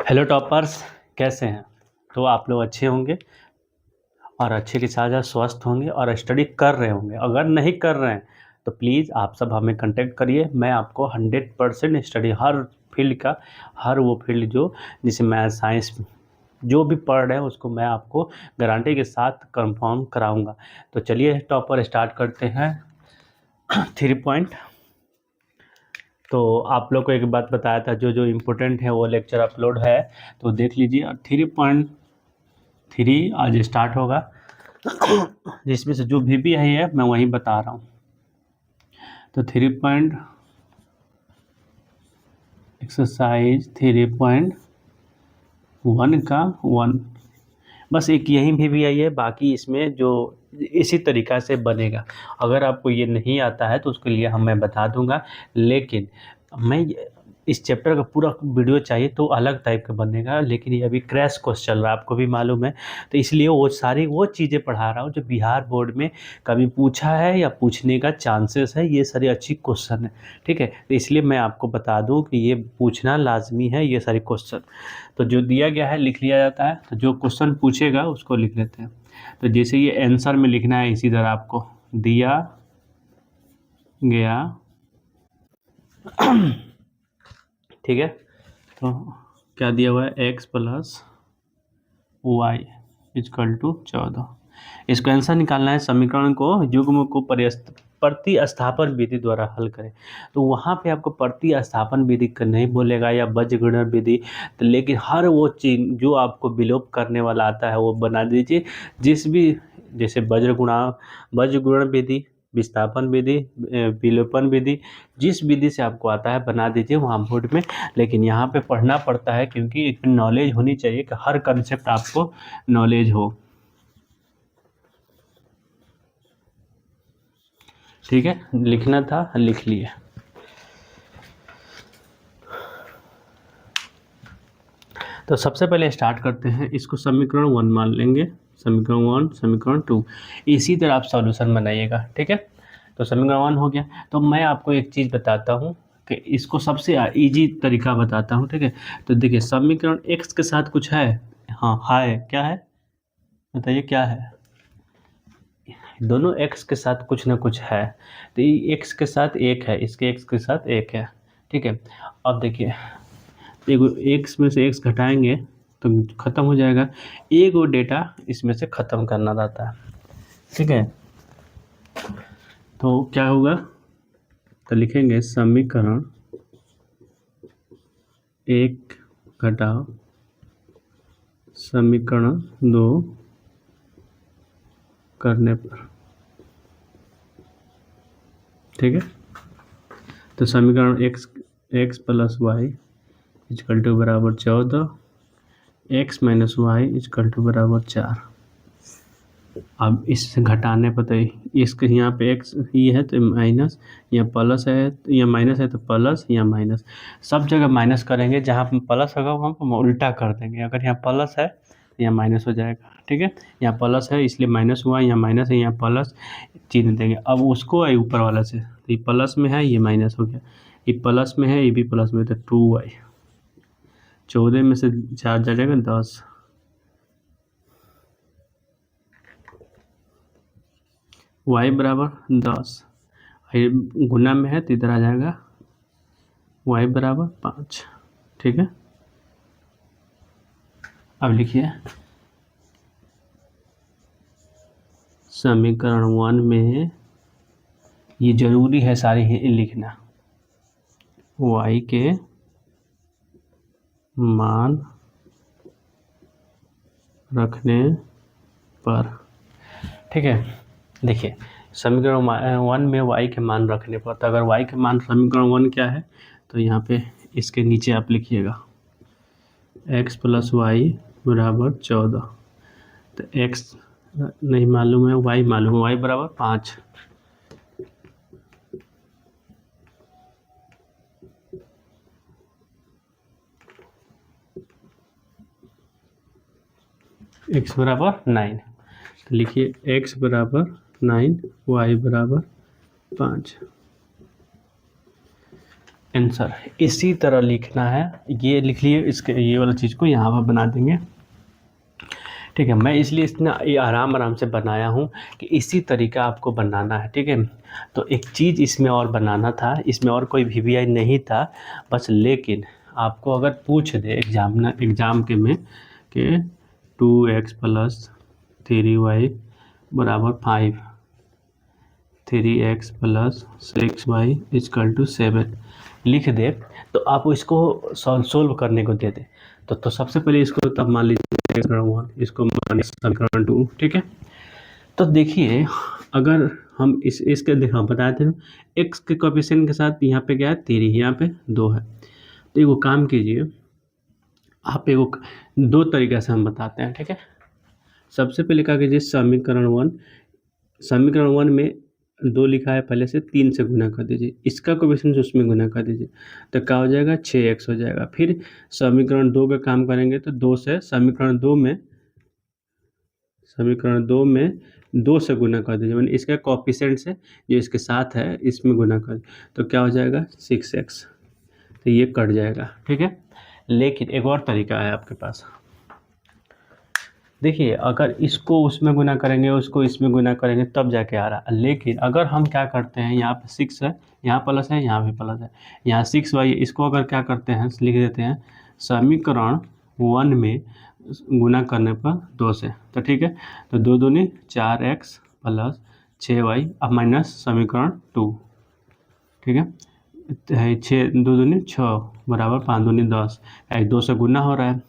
Hello toppers, कैसे हैं? तो आप लोग अच्छे होंगे और अच्छे के साथ साथ स्वस्थ होंगे और स्टडी कर रहे होंगे। अगर नहीं कर रहे हैं तो प्लीज़ आप सब हमें कांटेक्ट करिए। मैं आपको 100% स्टडी हर फील्ड का, हर वो फील्ड जो जैसे मैथ साइंस जो भी पढ़ रहे हैं उसको मैं आपको गारंटी के साथ कंफर्म कराऊंगा। तो चलिए टॉपर स्टार्ट करते हैं। 3 पॉइंट। तो आप लोग को एक बात बताया था, जो जो इम्पोर्टेंट है वो लेक्चर अपलोड है, तो देख लीजिए। 3.3 आज स्टार्ट होगा, जिसमें से जो भी है मैं वही बता रहा हूँ। तो 3 एक्सरसाइज 3.1 का 1 बस एक यही भी है, बाकी इसमें जो इसी तरीक़ा से बनेगा। अगर आपको ये नहीं आता है तो उसके लिए मैं बता दूंगा, लेकिन मैं इस चैप्टर का पूरा वीडियो चाहिए तो अलग टाइप का बनेगा। लेकिन ये अभी क्रैश कोर्स चल रहा है, आपको भी मालूम है, तो इसलिए वो सारी वो चीज़ें पढ़ा रहा हूँ जो बिहार बोर्ड में कभी पूछा है या पूछने का चांसेस है। ये सारी अच्छी क्वेश्चन है, ठीक है। तो इसलिए मैं आपको बता दूँ कि ये पूछना लाजमी है, ये सारी क्वेश्चन। तो जो दिया गया है लिख लिया जाता है, तो जो क्वेश्चन पूछेगा उसको लिख लेते हैं। तो जैसे ये आंसर में लिखना है, इसी तरह आपको दिया गया ठीक है। तो क्या दिया हुआ है, x + y = 14। इसको आंसर निकालना है। समीकरण को युग्म को प्रतिस्थापन विधि द्वारा हल करें। तो वहाँ पे आपको प्रतिस्थापन विधि नहीं बोलेगा या बीजगणित विधि, तो लेकिन हर वो चीज़ जो आपको विलोप करने वाला आता है वो बना दीजिए। जिस भी जैसे बीजगणित विधि, विस्थापन विधि, विलोपन विधि, जिस विधि से आपको आता है बना दीजिए वहाँ बोर्ड में। लेकिन यहाँ पे पढ़ना पड़ता है क्योंकि एक नॉलेज होनी चाहिए कि हर कंसेप्ट आपको नॉलेज हो, ठीक है। लिखना था, लिख लिए। तो सबसे पहले स्टार्ट करते हैं, इसको समीकरण 1 मान लेंगे। समीकरण 1, समीकरण 2, इसी तरह आप सॉल्यूशन बनाइएगा, ठीक है। तो समीकरण 1 हो गया। तो मैं आपको एक चीज़ बताता हूँ कि इसको सबसे इजी तरीका बताता हूँ, ठीक है। तो देखिए, समीकरण x के साथ कुछ है, हाँ है, क्या है बताइए, क्या है? दोनों x के साथ कुछ ना कुछ है। तो ये x के साथ एक है, इसके x के साथ एक है, ठीक है। अब देखिए, देखो x में से x घटाएंगे तो ख़त्म हो जाएगा। एक वो डेटा इसमें से ख़त्म करना रहता है, ठीक है। तो क्या होगा, तो लिखेंगे समीकरण 1 घटाओ समीकरण 2 करने पर, ठीक है। तो समीकरण x + y = 14, x - y = 4। अब इससे घटाने पर तो इसके यहाँ पे x ये है तो माइनस, यहाँ प्लस है, या माइनस है तो प्लस या माइनस, सब जगह माइनस करेंगे। जहाँ पे प्लस होगा वहाँ पर उल्टा कर देंगे। अगर यहाँ प्लस है तो यहाँ माइनस हो जाएगा, ठीक है। यहाँ प्लस है इसलिए माइनस हुआ, यहाँ माइनस है यहाँ प्लस, चिन्ह देंगे। अब उसको ऊपर वाला से, तो ये प्लस में है, ये माइनस हो गया, ये प्लस में है, ये भी प्लस में, तो 2y, 14 में से 4 जाएगा 10, y = 10, गुना में है तो इधर आ जाएगा y = 5, ठीक है। अब लिखिए, समीकरण 1 में ये जरूरी है सारी ही लिखना, y के मान रखने पर, ठीक है। देखिए, समीकरण 1 में y के मान रखने पर, तो अगर y के मान समीकरण 1 क्या है, तो यहाँ पे इसके नीचे आप लिखिएगा x + y = 14। तो x नहीं मालूम है, y मालूम है, y = 5। x = 9, तो लिखिए x = 9, y = 5। आंसर इसी तरह लिखना है। ये लिख लिए, इसके ये वाला चीज़ को यहाँ पर बना देंगे। ठीक है, मैं इसलिए इतना ये आराम से बनाया हूँ कि इसी तरीका आपको बनाना है। ठीक है, तो एक चीज़ इसमें और बनाना था, इसमें और कोई VBI नहीं था बस। लेकिन आपको अगर पूछ दे एग्ज़ाम के में कि 2x + 3y = 5, 3x + 6y = 7 लिख दे, तो आप इसको सोल्व करने को दे दे। तो सबसे पहले इसको तब मान लीजिए समीकरण 1, इसको मान समीकरण 2। ठीक है, तो देखिए अगर हम इसके देखा बताए थे x के कोएफिशिएंट के साथ यहाँ पे क्या है 3, यहाँ पे 2 है। तो एगो काम कीजिए आप, एगो 2 तरीक़ा से हम बताते हैं। ठीक है, सबसे पहले क्या कीजिए समीकरण 1 में 2 लिखा है पहले से, 3 से गुना कर दीजिए, इसका कोएफिशिएंट उसमें गुना कर दीजिए, तो क्या हो जाएगा 6x हो जाएगा। फिर समीकरण 2 का काम करेंगे तो 2 से समीकरण 2 में 2 से गुना कर दीजिए, मैंने इसका कोएफिशिएंट से जो इसके साथ है इसमें गुना कर, तो क्या हो जाएगा 6x, तो ये कट जाएगा। ठीक है, लेकिन एक और तरीका है आपके पास। देखिए अगर इसको उसमें गुना करेंगे, उसको इसमें गुना करेंगे तब जाके आ रहा है। लेकिन अगर हम क्या करते हैं, यहाँ पे 6 है, यहाँ प्लस है, यहाँ भी प्लस है, यहाँ 6y, इसको अगर क्या करते हैं लिख देते हैं समीकरण 1 में गुना करने पर 2 से, तो ठीक है, तो 2 दूनी 4x + 6y अब माइनस समीकरण 2। ठीक है, 6 2 दूनी 6 = 5 दूनी 10, 2 से गुना हो रहा है।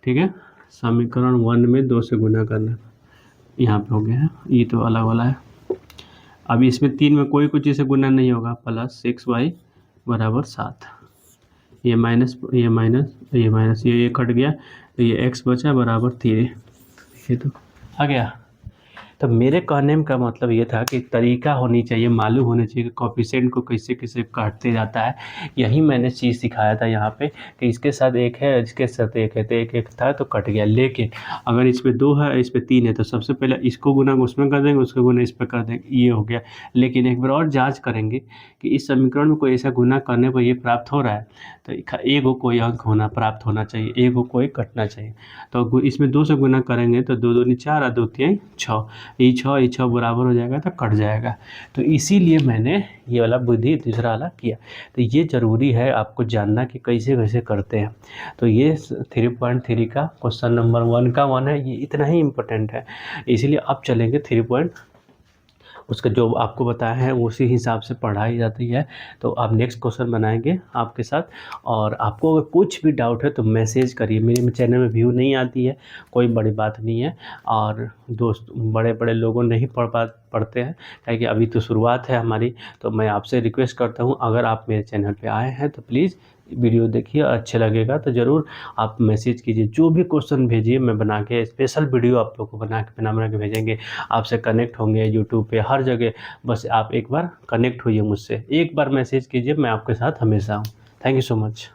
ठीक है, समीकरण 1 में 2 से गुना करना, यहाँ पे हो गया है, ये तो अलग वाला है। अभी इसमें 3 में कोई चीज़ से गुना नहीं होगा, + 6y = 7, ये माइनस ये कट गया, तो ये x बचा बराबर 3। ये तो आ गया। तो मेरे कहने का मतलब ये था कि तरीका होनी चाहिए, मालूम होना चाहिए कि कोएफिशिएंट को कैसे कैसे काटते जाता है। यही मैंने चीज़ सिखाया था यहाँ पे कि इसके साथ 1 है, इसके साथ 1 है, तो 1 था तो कट गया। लेकिन अगर इस पे 2 है, इस पे 3 है, तो सबसे पहले इसको गुना उसमें कर देंगे, उसको गुना इस पर कर देंगे, ये हो गया। लेकिन एक बार और जाँच करेंगे कि इस समीकरण में कोई ऐसा गुना करने पर ये प्राप्त हो रहा है, तो एक कोई अंक प्राप्त होना चाहिए, एक कोई कटना चाहिए। तो इसमें 2 से गुना करेंगे तो 2 दूनी 4 और 2 3 6, ये 6 बराबर हो जाएगा तो कट जाएगा। तो इसीलिए मैंने ये वाला बुद्धि दूसरा वाला किया। तो ये ज़रूरी है आपको जानना कि कैसे कैसे करते हैं। तो ये 3.3 का क्वेश्चन नंबर 1 का 1 है, ये इतना ही इम्पोर्टेंट है। इसीलिए अब चलेंगे 3 उसका जो आपको बताया है उसी हिसाब से पढ़ाई जाती है। तो आप नेक्स्ट क्वेश्चन बनाएंगे आपके साथ। और आपको अगर कुछ भी डाउट है तो मैसेज करिए, मेरे चैनल में व्यू नहीं आती है, कोई बड़ी बात नहीं है। और दोस्त बड़े लोगों नहीं पढ़ते हैं, क्योंकि अभी तो शुरुआत है हमारी। तो मैं आपसे रिक्वेस्ट करता हूँ, अगर आप मेरे चैनल पे आए हैं तो प्लीज़ वीडियो देखिए, अच्छे लगेगा तो ज़रूर आप मैसेज कीजिए, जो भी क्वेश्चन भेजिए मैं बना के स्पेशल वीडियो आप लोग को बना के भेजेंगे। आपसे कनेक्ट होंगे यूट्यूब पे हर जगह, बस आप एक बार कनेक्ट होइए मुझसे, एक बार मैसेज कीजिए, मैं आपके साथ हमेशा हूँ। Thank you so much.